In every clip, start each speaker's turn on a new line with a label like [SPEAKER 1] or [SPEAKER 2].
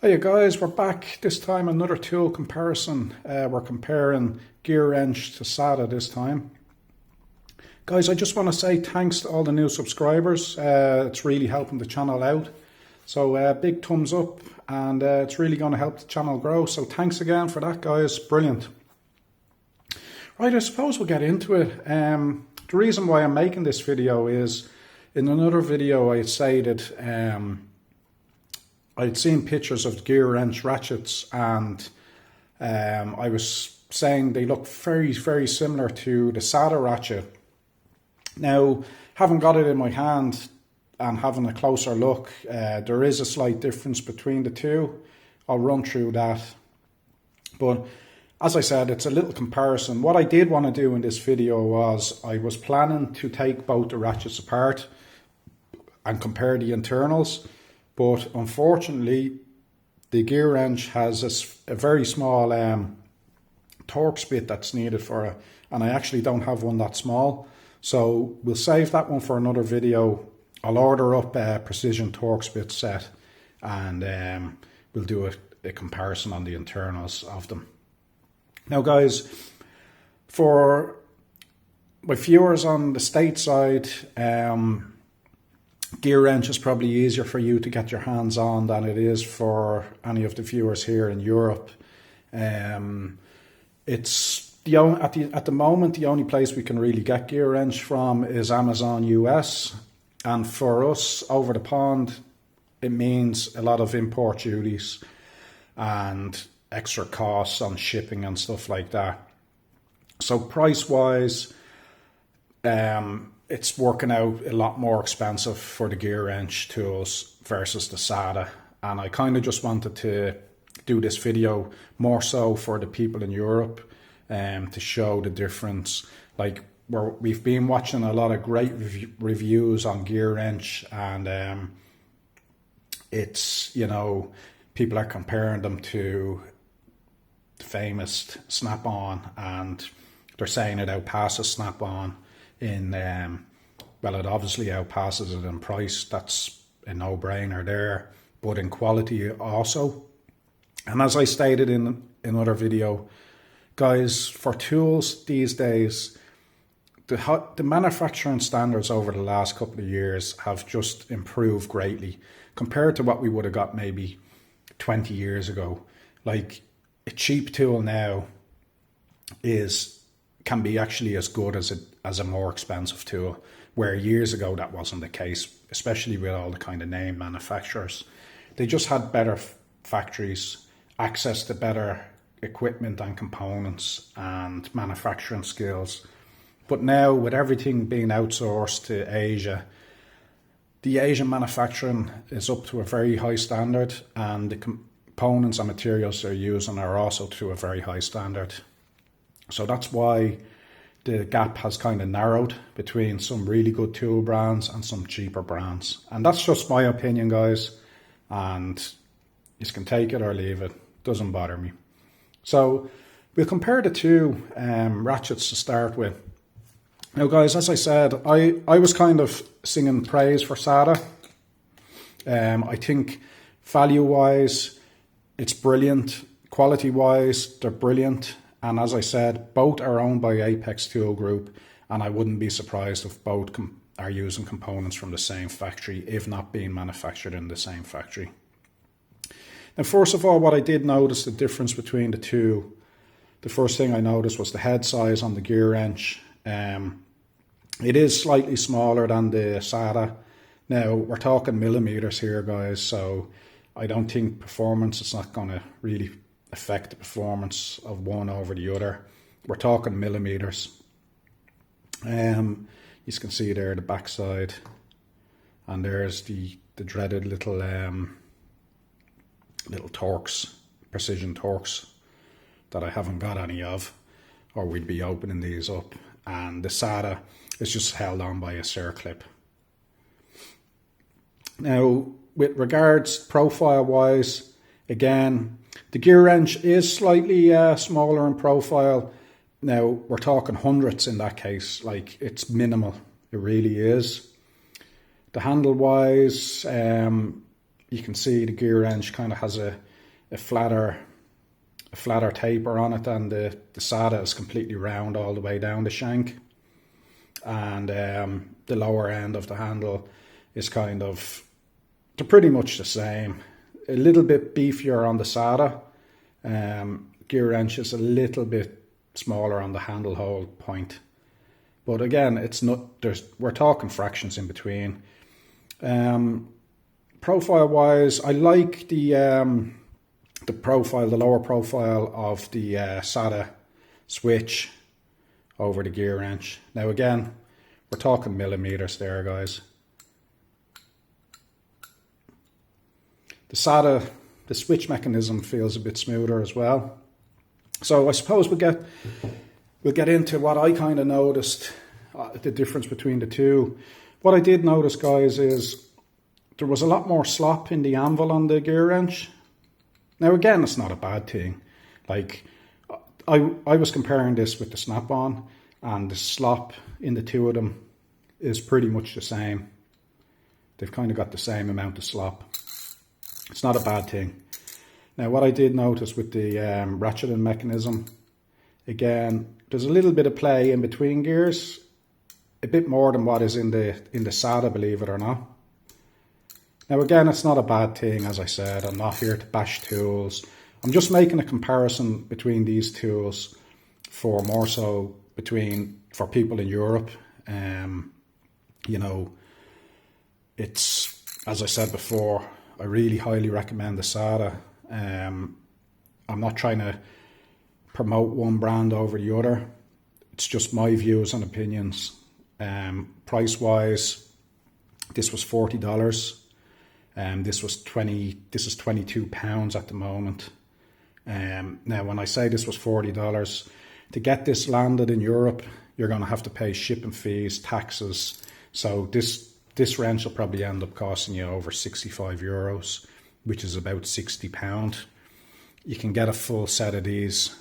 [SPEAKER 1] Hey guys, we're back. This time another tool comparison. We're comparing Gearwrench to Sata this time. Guys, I just want to say thanks to all the new subscribers. It's really helping the channel out. So big thumbs up, and it's really going to help the channel grow. So thanks again for that, guys. Brilliant. Right, I suppose we'll get into it. The reason why I'm making this video is in another video I stated I'd seen pictures of Gearwrench ratchets, and I was saying they look very, very similar to the Sata ratchet. Now, having got it in my hand and having a closer look, there is a slight difference between the two. I'll run through that. But as I said, it's a little comparison. What I did want to do in this video was I was planning to take both the ratchets apart and compare the internals. But unfortunately, the Gearwrench has a very small Torx bit that's needed for it, and I actually don't have one that small. So we'll save that one for another video. I'll order up a precision Torx bit set, and we'll do a comparison on the internals of them. Now guys, for my viewers on the stateside, Gearwrench is probably easier for you to get your hands on than it is for any of the viewers here in Europe. It's at the moment the only place we can really get Gearwrench from is Amazon US, and for us over the pond it means a lot of import duties and extra costs on shipping and stuff like that. So price wise, it's working out a lot more expensive for the Gearwrench tools versus the Sata, and I kind of just wanted to do this video more so for the people in Europe, to show the difference. Like we've been watching a lot of great reviews on Gearwrench, and it's, you know, people are comparing them to the famous Snap-on, and they're saying it outpasses Snap-on in well, it obviously outpasses it in price. That's a no-brainer there, but in quality also. And as I stated in another video, guys, for tools these days, the manufacturing standards over the last couple of years have just improved greatly compared to what we would have got maybe 20 years ago. Like a cheap tool now can be actually as good as a more expensive tool, where years ago that wasn't the case, especially with all the kind of name manufacturers. They just had better factories, access to better equipment and components and manufacturing skills. But now, with everything being outsourced to Asia, the Asian manufacturing is up to a very high standard, and the components and materials they're using are also to a very high standard. So that's why the gap has kind of narrowed between some really good tool brands and some cheaper brands. And that's just my opinion, guys. And you can take it or leave it. Doesn't bother me. So we'll compare the two ratchets to start with. Now, guys, as I said, I was kind of singing praise for Sata. I think value-wise, it's brilliant. Quality-wise, they're brilliant. And as I said, both are owned by Apex Tool Group, and I wouldn't be surprised if both are using components from the same factory, if not being manufactured in the same factory. Now, first of all, what I did notice the difference between the two, the first thing I noticed was the head size on the Gearwrench. It is slightly smaller than the Sata. Now, we're talking millimeters here, guys, so I don't think performance is not going to really affect the performance of one over the other. We're talking millimeters. You can see there the backside, and there's the dreaded little Torx, precision Torx, that I haven't got any of, or we'd be opening these up. And the Sata is just held on by a circlip. Now, with regards profile wise, again, the Gearwrench is slightly smaller in profile. Now, we're talking hundredths in that case. Like, it's minimal. It really is. The handle wise, you can see the Gearwrench kind of has a a flatter taper on it, and the Sata is completely round all the way down the shank, and the lower end of the handle is kind of, they're pretty much the same. A little bit beefier on the Sata. Gearwrench is a little bit smaller on the handle hole point, but again, it's not. We're talking fractions in between. Profile wise, I like the profile, the lower profile of the Sata switch over the Gearwrench. Now again, we're talking millimeters there, guys. The Sata, the switch mechanism feels a bit smoother as well. So I suppose we'll get into what I kind of noticed, the difference between the two. What I did notice, guys, is there was a lot more slop in the anvil on the Gearwrench. Now again, it's not a bad thing. Like, I was comparing this with the snap-on, and the slop in the two of them is pretty much the same. They've kind of got the same amount of slop. It's not a bad thing. Now, what I did notice with the ratcheting mechanism, again, there's a little bit of play in between gears, a bit more than what is in the Sata, believe it or not. Now, again, it's not a bad thing, as I said. I'm not here to bash tools. I'm just making a comparison between these tools for more so for people in Europe. You know, it's, as I said before, I really highly recommend the Sata. I'm not trying to promote one brand over the other. It's just my views and opinions. Price wise, this was $40. This is £22 at the moment. Now, when I say this was $40, to get this landed in Europe, you're going to have to pay shipping fees, taxes. So this wrench will probably end up costing you over €65, which is about £60. You can get a full set of these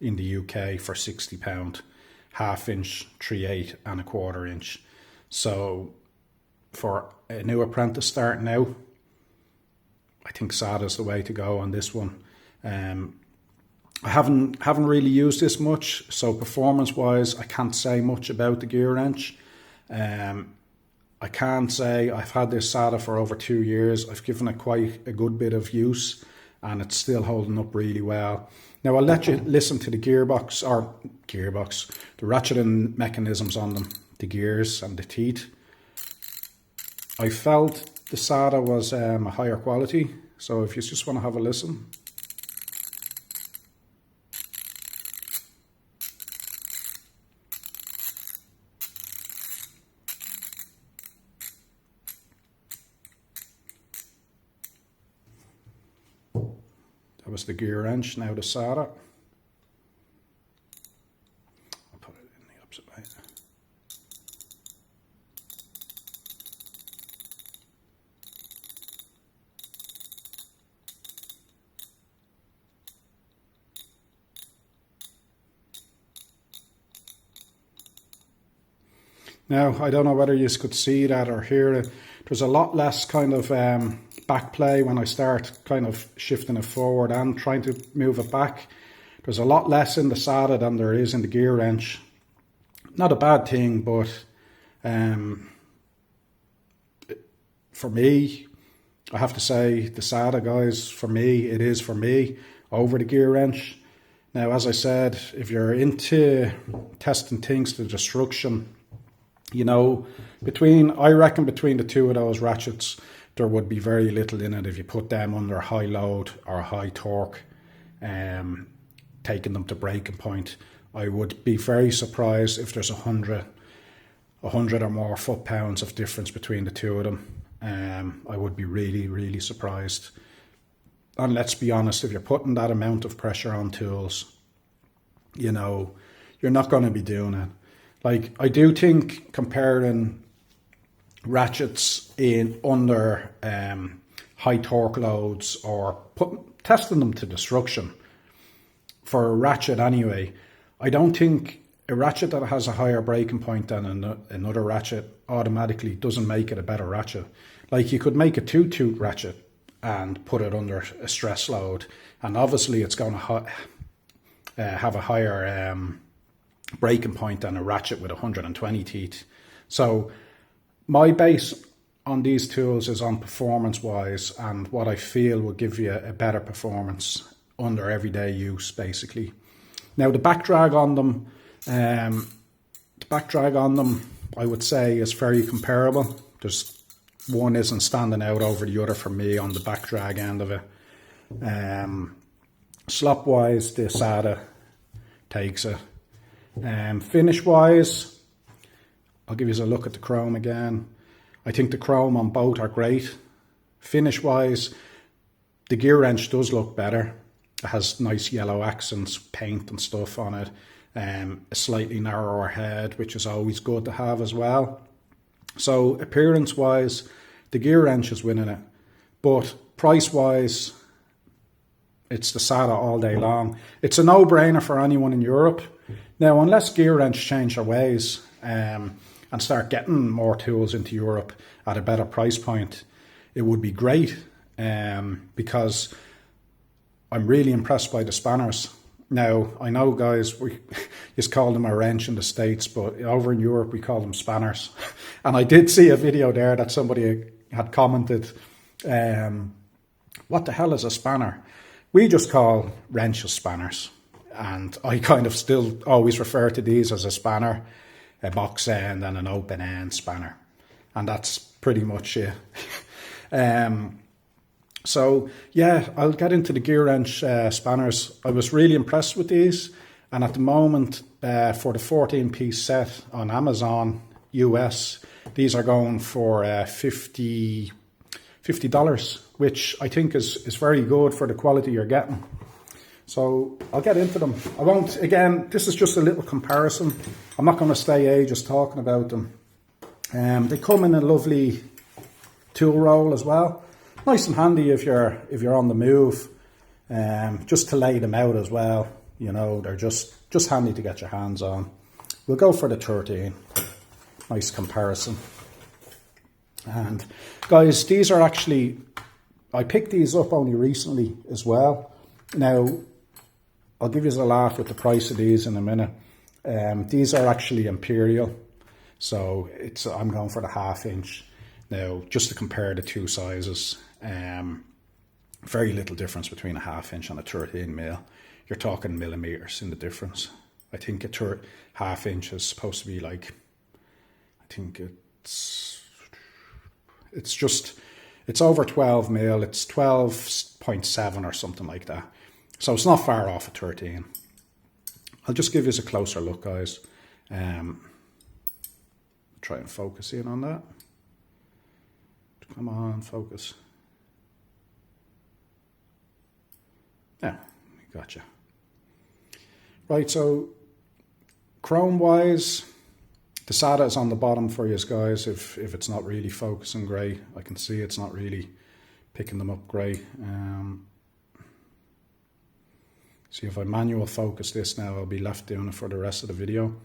[SPEAKER 1] in the UK for £60, 1/2 inch, 3/8 and 1/4 inch. So for a new apprentice starting out, I think Sata's the way to go on this one. I haven't really used this much, so performance wise, I can't say much about the Gearwrench. I can say I've had this Sata for over 2 years. I've given it quite a good bit of use, and it's still holding up really well. Now, I'll let you listen to the the ratcheting mechanisms on them, the gears and the teeth. I felt the Sata was a higher quality, so if you just want to have a listen. That was the Gearwrench, now the Sata. I'll put it in the opposite way. Now, I don't know whether you could see that or hear it. There's a lot less kind of back play when I start kind of shifting it forward and trying to move it back. There's a lot less in the Sata than there is in the Gearwrench. Not a bad thing, but for me, I have to say the Sata, guys, for me, it is for me over the Gearwrench. Now, as I said, if you're into testing things to destruction, you know, I reckon between the two of those ratchets, there would be very little in it if you put them under high load or high torque, taking them to breaking point. I would be very surprised if there's 100 or more foot-pounds of difference between the two of them. I would be really, really surprised. And let's be honest, if you're putting that amount of pressure on tools, you know, you're not going to be doing it. Like, I do think comparing ratchets in under high torque loads or testing them to destruction, for a ratchet anyway, I don't think a ratchet that has a higher breaking point than another ratchet automatically doesn't make it a better ratchet. Like, you could make a 2-tooth ratchet and put it under a stress load. And obviously it's going to have a higher breaking point than a ratchet with 120 teeth. So my base on these tools is on performance wise and what I feel will give you a better performance under everyday use, basically. Now the back drag on them, I would say is very comparable. There's one isn't standing out over the other for me on the back drag end of it. Slop wise, the Sata takes it. Finish wise, I'll give you a look at the chrome again. I think the chrome on both are great. Finish wise, the Gearwrench does look better. It has nice yellow accents, paint and stuff on it. A slightly narrower head, which is always good to have as well. So appearance wise, the Gearwrench is winning it. But price wise, it's the Sata all day long. It's a no-brainer for anyone in Europe. Now, unless Gearwrench change their ways and start getting more tools into Europe at a better price point, it would be great because I'm really impressed by the spanners. Now, I know, guys, we just call them a wrench in the States, but over in Europe, we call them spanners. And I did see a video there that somebody had commented, what the hell is a spanner? We just call wrenches spanners. And I kind of still always refer to these as a spanner, a box end and an open end spanner. And that's pretty much it. So yeah, I'll get into the Gearwrench spanners. I was really impressed with these. And at the moment, for the 14-piece set on Amazon US, these are going for $50, which I think is very good for the quality you're getting. So I'll get into them. I won't, again, this is just a little comparison. I'm not going to stay ages talking about them. They come in a lovely tool roll as well. Nice and handy if you're on the move. Just to lay them out as well. You know, they're just handy to get your hands on. We'll go for the 13. Nice comparison. And guys, these are actually, I picked these up only recently as well. Now, I'll give you a laugh with the price of these in a minute. These are actually Imperial. So I'm going for the 1/2 inch. Now, just to compare the two sizes, very little difference between a 1/2 inch and a 13 mil. You're talking millimeters in the difference. I think a 1/2 inch is supposed to be like, I think it's over 12 mil. It's 12.7 or something like that. So it's not far off a 13. I'll just give you a closer look, guys. Try and focus in on that. Come on, focus. Yeah, gotcha. Right, so chrome wise, the Sata is on the bottom for you guys if it's not really focusing great. I can see it's not really picking them up great. See, if I manual focus this now, I'll be left doing it for the rest of the video.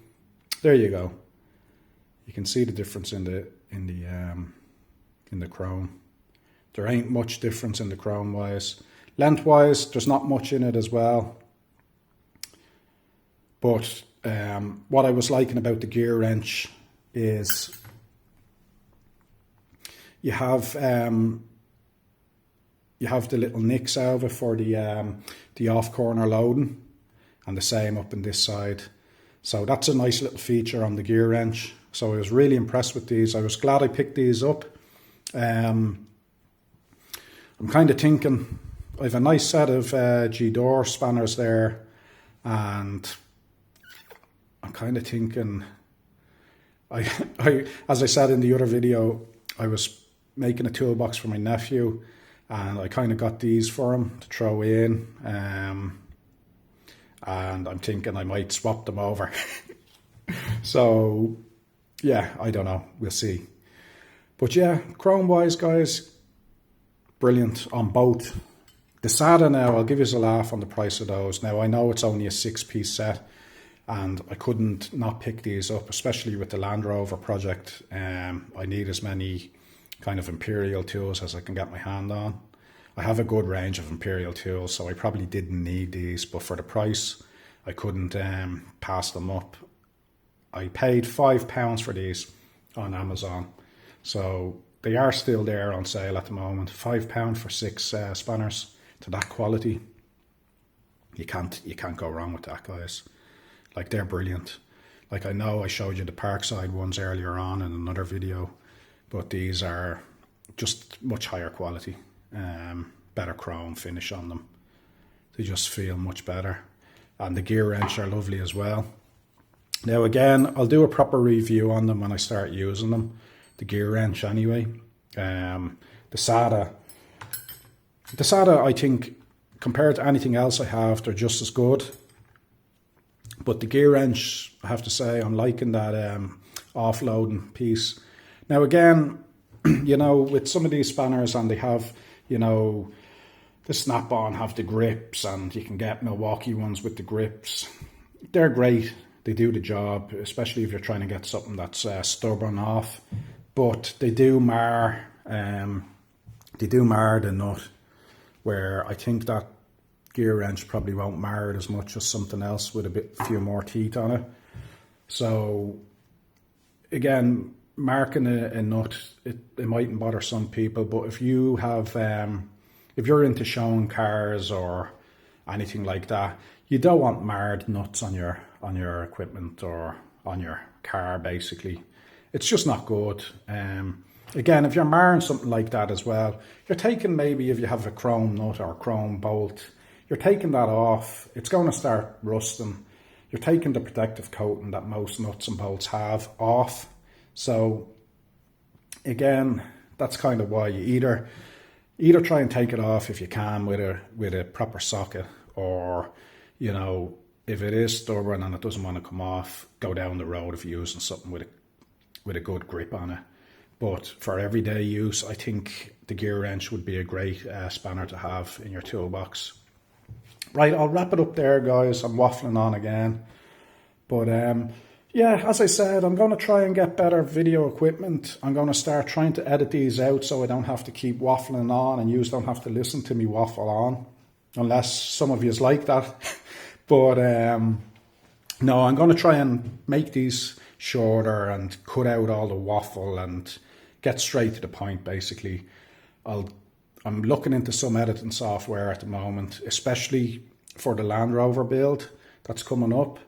[SPEAKER 1] There you go. You can see the difference in the chrome. There ain't much difference in the chrome wise. Lengthwise, there's not much in it as well. But what I was liking about the Gearwrench is you have the little nicks out of it for the off corner loading, and the same up in this side. So that's a nice little feature on the Gearwrench. So I was really impressed with these. I was glad I picked these up. I'm kind of thinking I have a nice set of G-door spanners there, and I'm kind of thinking, as I said in the other video, I was making a toolbox for my nephew, and I kind of got these for him to throw in, and I'm thinking I might swap them over. So yeah, I don't know, we'll see. But yeah, chrome wise, guys, brilliant on both. The Sata now, I'll give you a laugh on the price of those. Now I know it's only a 6-piece set, and I couldn't not pick these up, especially with the Land Rover project. I need as many kind of Imperial tools as I can get my hand on. I have a good range of Imperial tools, so I probably didn't need these, but for the price, I couldn't pass them up. I paid £5 for these on Amazon, so they are still there on sale at the moment. £5 for 6 spanners to that quality. You can't go wrong with that, guys. Like, they're brilliant. Like, I know I showed you the Parkside ones earlier on in another video, but these are just much higher quality. Better chrome finish on them. They just feel much better. And the Gearwrench are lovely as well. Now again, I'll do a proper review on them when I start using them. The Gearwrench anyway. The Sata I think, compared to anything else I have, they're just as good. But the Gearwrench, I have to say, I'm liking that offloading piece. Now again, you know, with some of these spanners, and they have, you know, the snap-on have the grips, and you can get Milwaukee ones with the grips. They're great. They do the job, especially if you're trying to get something that's stubborn off. But they do mar the nut, where I think that Gearwrench probably won't mar it as much as something else with a few more teeth on it. So again, marking a nut, it mightn't bother some people, but if you have if you're into showing cars or anything like that, you don't want marred nuts on your equipment or on your car. Basically, it's just not good. Again, if you're marring something like that as well, you're taking, maybe if you have a chrome nut or chrome bolt, you're taking that off. It's going to start rusting. You're taking the protective coating that most nuts and bolts have off. So again, that's kind of why you either try and take it off if you can with a proper socket, or, you know, if it is stubborn and it doesn't want to come off, go down the road of using something with a good grip on it. But for everyday use, I think the Gearwrench would be a great spanner to have in your toolbox. Right, I'll wrap it up there, guys. I'm waffling on again. But yeah, as I said, I'm going to try and get better video equipment. I'm going to start trying to edit these out so I don't have to keep waffling on, and you don't have to listen to me waffle on, unless some of you like that. But no, I'm going to try and make these shorter and cut out all the waffle and get straight to the point, basically. I'm looking into some editing software at the moment, especially for the Land Rover build that's coming up.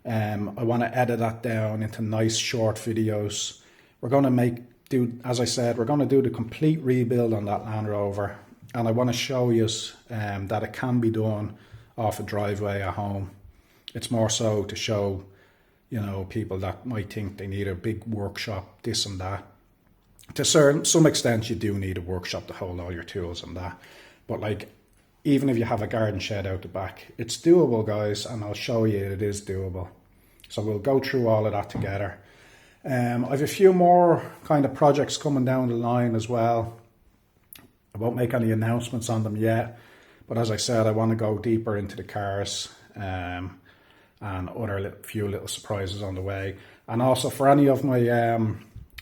[SPEAKER 1] I want to edit that down into nice short videos. We're going to as I said, we're going to do the complete rebuild on that Land Rover, and I want to show you that it can be done off a driveway at home. It's more so to show, you know, people that might think they need a big workshop, this and that. To some extent, you do need a workshop to hold all your tools and that. But like, even if you have a garden shed out the back, it's doable, guys, and I'll show you it is doable. So we'll go through all of that together. I have a few more kind of projects coming down the line as well. I won't make any announcements on them yet, but as I said, I want to go deeper into the cars, and other few little surprises on the way. And also for any of my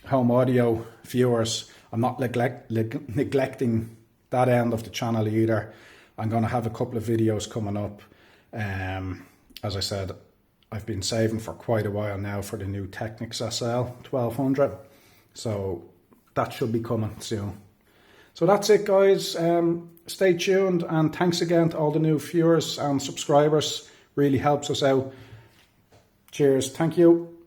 [SPEAKER 1] home audio viewers, I'm not neglecting that end of the channel either. I'm going to have a couple of videos coming up. As I said, I've been saving for quite a while now for the new Technics SL 1200, so that should be coming soon. So that's it, guys. Stay tuned, and thanks again to all the new viewers and subscribers. Really helps us out. Cheers. Thank you.